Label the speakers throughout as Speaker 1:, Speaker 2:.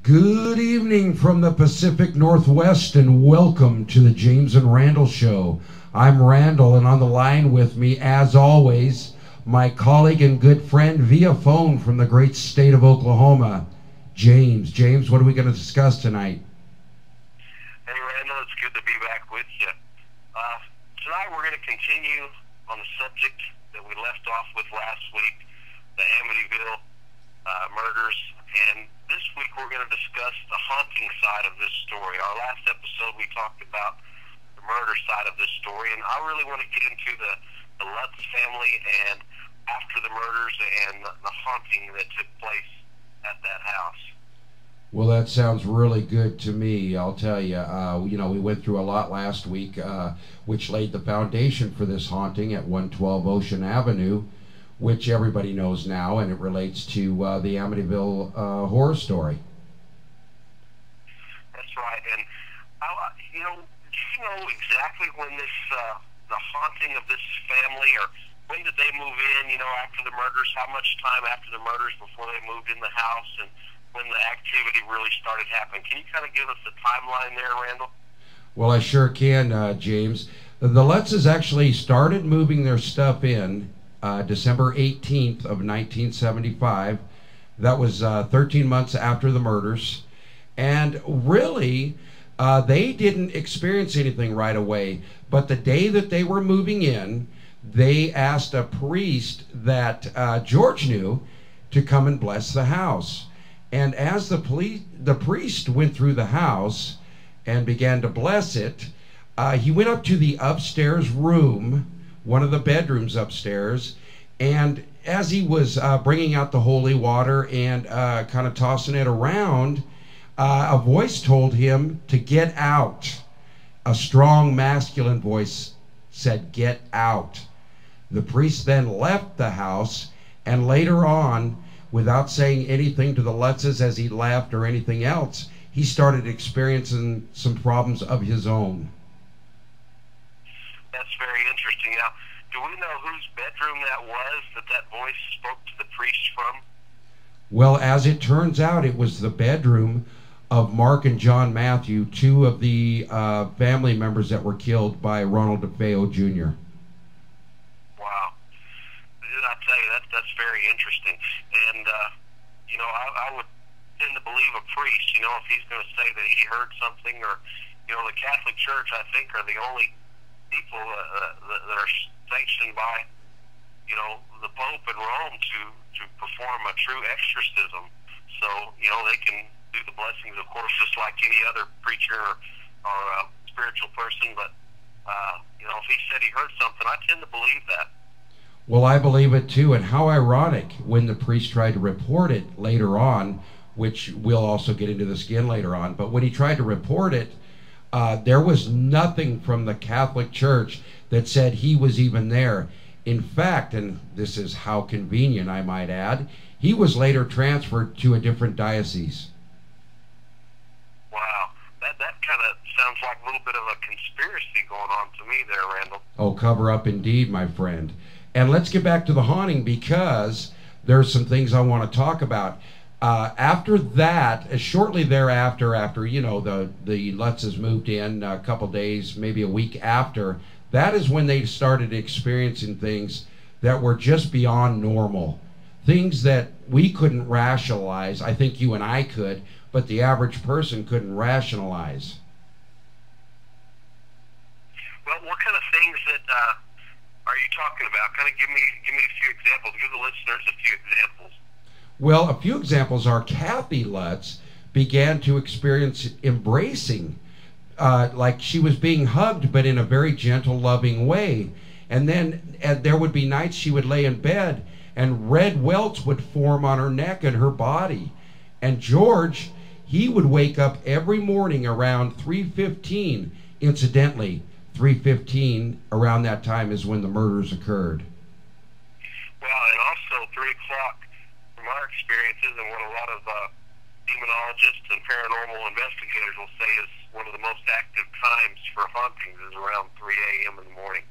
Speaker 1: Good evening from the Pacific Northwest and welcome to the James and Randall Show. I'm Randall, and on the line with me, as always, my colleague and good friend via phone from the great state of Oklahoma, James. James, what are we going to discuss tonight?
Speaker 2: Hey Randall, it's good to be back with you. Tonight we're going to continue on the subject that we left off with last week, the Amityville murders, and this week we're going to discuss the haunting side of this story. Our last episode we talked about the murder side of this story, and I really want to get into the Lutz family and after the murders and the haunting that took place at that house.
Speaker 1: Well, that sounds really good to me. I'll tell you, we went through a lot last week, which laid the foundation for this haunting at 112 Ocean Avenue, which everybody knows now, and it relates to the Amityville horror story.
Speaker 2: That's right, and do you know exactly when the haunting of this family, or when did they move in? After the murders, how much time after the murders before they moved in the house, and when the activity really started happening? Can you kind of give us the timeline there, Randall?
Speaker 1: Well, I sure can, James. The Lutzes actually started moving their stuff in December 18th of 1975. That was 13 months after the murders. And really, they didn't experience anything right away. But the day that they were moving in, they asked a priest that George knew to come and bless the house. And as the priest went through the house and began to bless it, he went up to the upstairs room, one of the bedrooms upstairs, and as he was bringing out the holy water and kind of tossing it around, a voice told him to get out. A strong masculine voice said, "Get out." The priest then left the house, and later on, without saying anything to the Lutzes as he left or anything else, he started experiencing some problems of his own.
Speaker 2: That's very interesting. Now, do we know whose bedroom that was that voice spoke to the priest from?
Speaker 1: Well, as it turns out, it was the bedroom of Marc and John Matthew, two of the family members that were killed by Randall Dafeo Jr.
Speaker 2: Wow. I tell you, that's very interesting. And, I would tend to believe a priest, if he's going to say that he heard something, or, the Catholic Church, I think, are the only people that are sanctioned by, the Pope in Rome to perform a true exorcism. So, they can do the blessings, of course, just like any other preacher or spiritual person. But, if he said he heard something, I tend to believe that.
Speaker 1: Well, I believe it too, and how ironic when the priest tried to report it later on, which we'll also get into this again later on, but when he tried to report it, there was nothing from the Catholic Church that said he was even there. In fact, and this is how convenient, I might add, he was later transferred to a different diocese.
Speaker 2: Wow, that kind of sounds like a little bit of a conspiracy going on to me there, Randall.
Speaker 1: Oh, cover up indeed, my friend. And let's get back to the haunting, because there's some things I want to talk about. After that, shortly thereafter, the Lutzes moved in a couple days, maybe a week after, that is when they started experiencing things that were just beyond normal. Things that we couldn't rationalize. I think you and I could, but the average person couldn't rationalize.
Speaker 2: Well, what kind of things that are you talking about? Kind of give me a few examples. Give the listeners a few examples.
Speaker 1: Well, a few examples are Kathy Lutz began to experience embracing, like she was being hugged, but in a very gentle, loving way. And then there would be nights she would lay in bed, and red welts would form on her neck and her body. And George, he would wake up every morning around 3:15. Incidentally, 3:15, around that time is when the murders occurred.
Speaker 2: Well, and also 3 o'clock, from our experiences, and what a lot of demonologists and paranormal investigators will say is one of the most active times for hauntings is around 3 a.m. in the morning.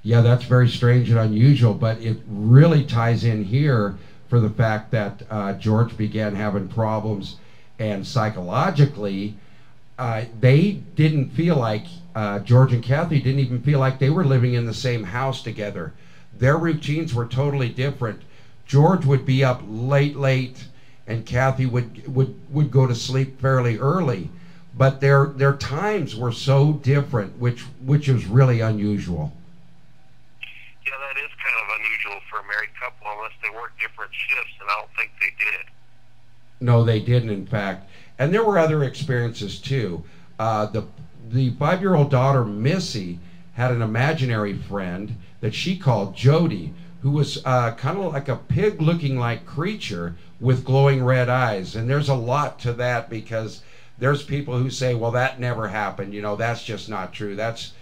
Speaker 1: Yeah, that's very strange and unusual, but it really ties in here for the fact that George began having problems And psychologically, they didn't feel like, George and Kathy didn't even feel like they were living in the same house together. Their routines were totally different. George would be up late, and Kathy would go to sleep fairly early. But their times were so different, which is really unusual.
Speaker 2: Yeah, that is kind of unusual for a married couple, unless they work different shifts, and I don't think they did.
Speaker 1: No, they didn't, in fact. And there were other experiences, too. The 5-year-old daughter, Missy, had an imaginary friend that she called Jody, who was kind of like a pig-looking like creature with glowing red eyes. And there's a lot to that, because there's people who say, well, that never happened. You know, that's just not true. That's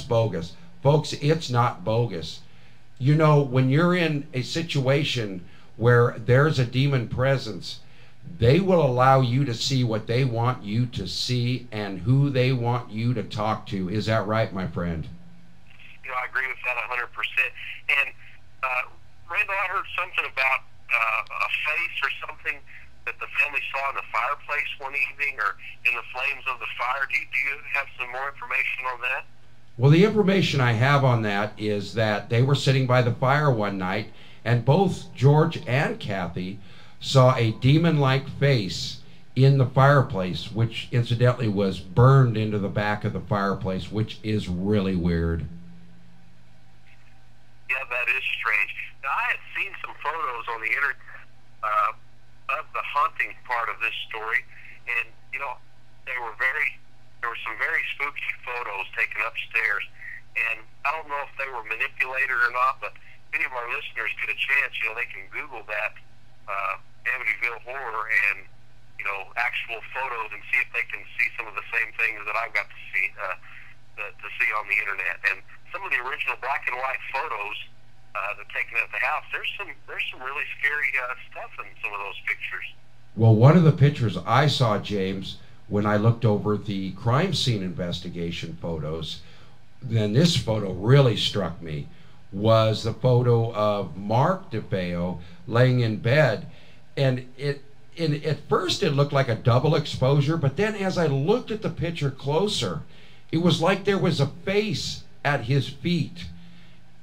Speaker 1: bogus. Folks, it's not bogus. You know, when you're in a situation where there's a demon presence, they will allow you to see what they want you to see and who they want you to talk to. Is that right, my friend?
Speaker 2: You know, I agree with that 100%. And, Randall, I heard something about a face or something that the family saw in the fireplace one evening, or in the flames of the fire. Do you have some more information on that?
Speaker 1: Well, the information I have on that is that they were sitting by the fire one night, and both George and Kathy saw a demon-like face in the fireplace, which incidentally was burned into the back of the fireplace, which is really weird.
Speaker 2: Yeah, that is strange. Now, I had seen some photos on the internet of the haunting part of this story, and, you know, there were some very spooky photos taken upstairs, and I don't know if they were manipulated or not, but if any of our listeners get a chance, you know, they can Google that Amityville horror and, you know, actual photos, and see if they can see some of the same things that I've got to see on the internet. And some of the original black and white photos that are taken at the house, there's some really scary stuff in some of those pictures.
Speaker 1: Well, one of the pictures I saw, James, when I looked over the crime scene investigation photos, then this photo really struck me, was the photo of Marc Dafeo laying in bed. And at first it looked like a double exposure, but then as I looked at the picture closer, it was like there was a face at his feet.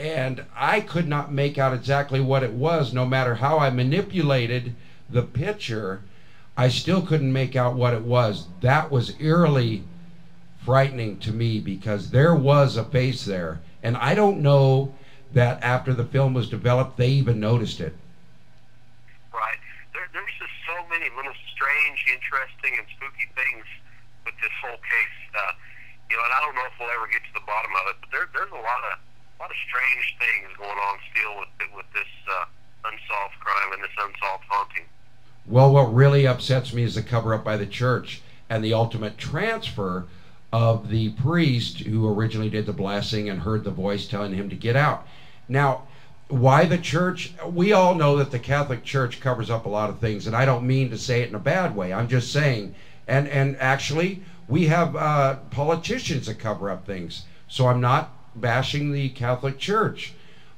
Speaker 1: And I could not make out exactly what it was. No matter how I manipulated the picture, I still couldn't make out what it was. That was eerily frightening to me, because there was a face there. And I don't know that after the film was developed, they even noticed it.
Speaker 2: Right. There's just so many little strange, interesting, and spooky things with this whole case. You know, and I don't know if we'll ever get to the bottom of it, but there's a lot of strange things going on still with this unsolved crime and this unsolved haunting.
Speaker 1: Well, what really upsets me is the cover-up by the church and the ultimate transfer of the priest who originally did the blessing and heard the voice telling him to get out. Now, why the church? We all know that the Catholic Church covers up a lot of things, and I don't mean to say it in a bad way. I'm just saying, and actually, we have politicians that cover up things. So I'm not bashing the Catholic Church.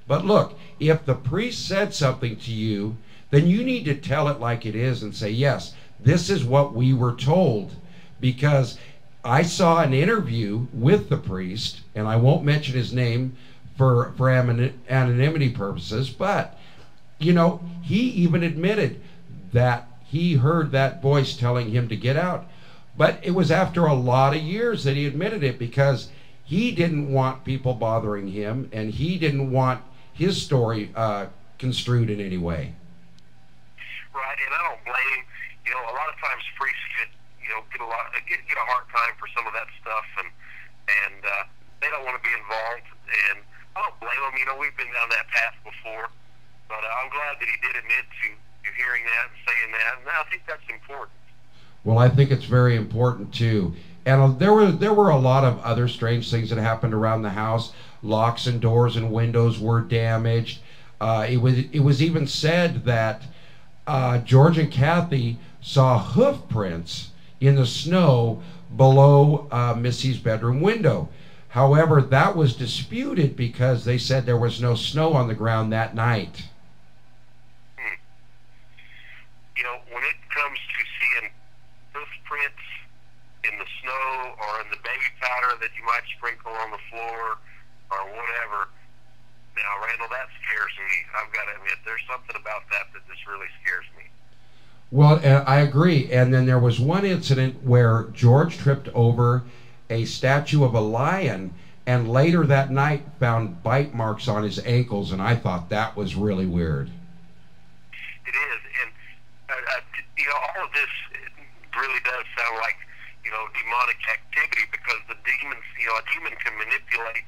Speaker 1: But look, if the priest said something to you, then you need to tell it like it is and say, yes, this is what we were told. Because I saw an interview with the priest, and I won't mention his name for anonymity purposes, but, you know, he even admitted that he heard that voice telling him to get out. But it was after a lot of years that he admitted it, because he didn't want people bothering him, and he didn't want his story construed in any way.
Speaker 2: Right, and I don't blame him. You know, a lot of times priests get a hard time for some of that stuff, and they don't want to be involved, and I don't blame them. You know, we've been down that path before, but I'm glad that he did admit to hearing that and saying that, and I think that's important.
Speaker 1: Well, I think it's very important too. And there were a lot of other strange things that happened around the house. Locks and doors and windows were damaged. It was even said that George and Kathy saw hoof prints in the snow below Missy's bedroom window. However, that was disputed because they said there was no snow on the ground that night.
Speaker 2: You know, when it comes to seeing hoof prints in the snow or in the baby powder that you might sprinkle on the floor or whatever. Now, Randall, that scares me. I've got to admit, there's something about that that just really scares me.
Speaker 1: Well, I agree. And then there was one incident where George tripped over a statue of a lion, and later that night found bite marks on his ankles, and I thought that was really weird.
Speaker 2: It is, and you know, all of this really does sound like, you know, demonic activity, because the demons, you know, a demon can manipulate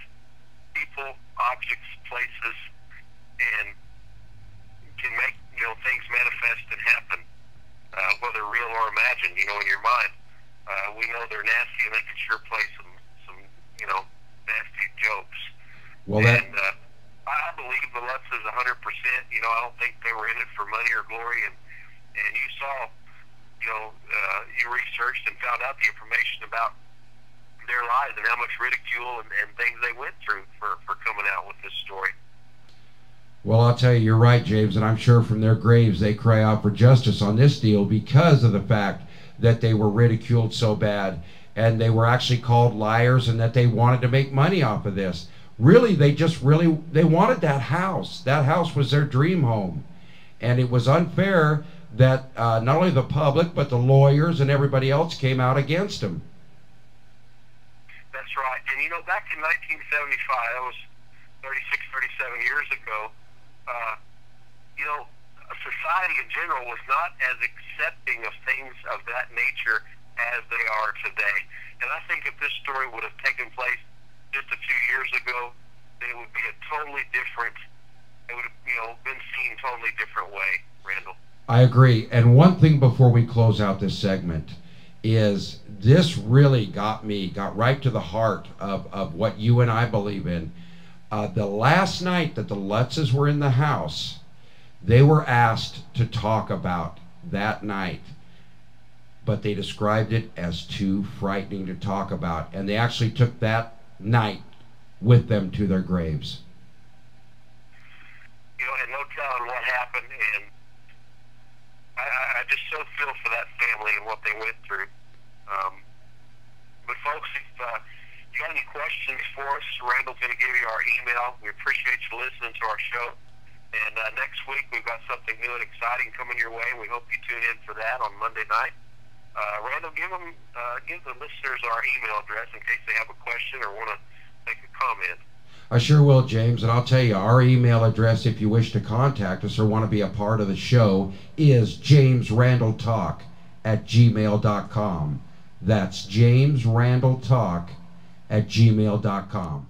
Speaker 2: people, objects, places, and can make, you know, things manifest and happen, whether real or imagined, you know, in your mind. We know they're nasty, and they can sure play some, you know, nasty jokes.
Speaker 1: Well, that...
Speaker 2: And I believe the Lutz is 100%. You know, I don't think they were in it for money or glory. And you saw, you know, you researched and found out the information about their lives and how much ridicule and things they went through for coming out with this story.
Speaker 1: Well, I'll tell you, you're right, James, and I'm sure from their graves they cry out for justice on this deal because of the fact that they were ridiculed so bad, and they were actually called liars, and that they wanted to make money off of this. Really, they wanted that house. That house was their dream home. And it was unfair that not only the public, but the lawyers and everybody else came out against them.
Speaker 2: That's right. And, you know, back in 1975, that was 36, 37 years ago, you know, society in general was not as accepting of things of that nature as they are today. And I think if this story would have taken place just a few years ago, it would be a totally different, it would have, you know, been seen totally different way, Randall.
Speaker 1: I agree. And one thing before we close out this segment is this really got right to the heart of what you and I believe in. The last night that the Lutzes were in the house, they were asked to talk about that night, but they described it as too frightening to talk about, and they actually took that night with them to their graves.
Speaker 2: You know, and no telling what happened, and I just so feel for that family and what they went through. But folks, if you got any questions for us, Randall's going to give you our email. We appreciate you listening to our show. And next week we've got something new and exciting coming your way. We hope you tune in for that on Monday night. Randall, give the listeners our email address in case they have a question or want to make a comment.
Speaker 1: I sure will, James, and I'll tell you, our email address, if you wish to contact us or want to be a part of the show, is jamesrandalltalk@gmail.com. That's jamesrandalltalk@gmail.com.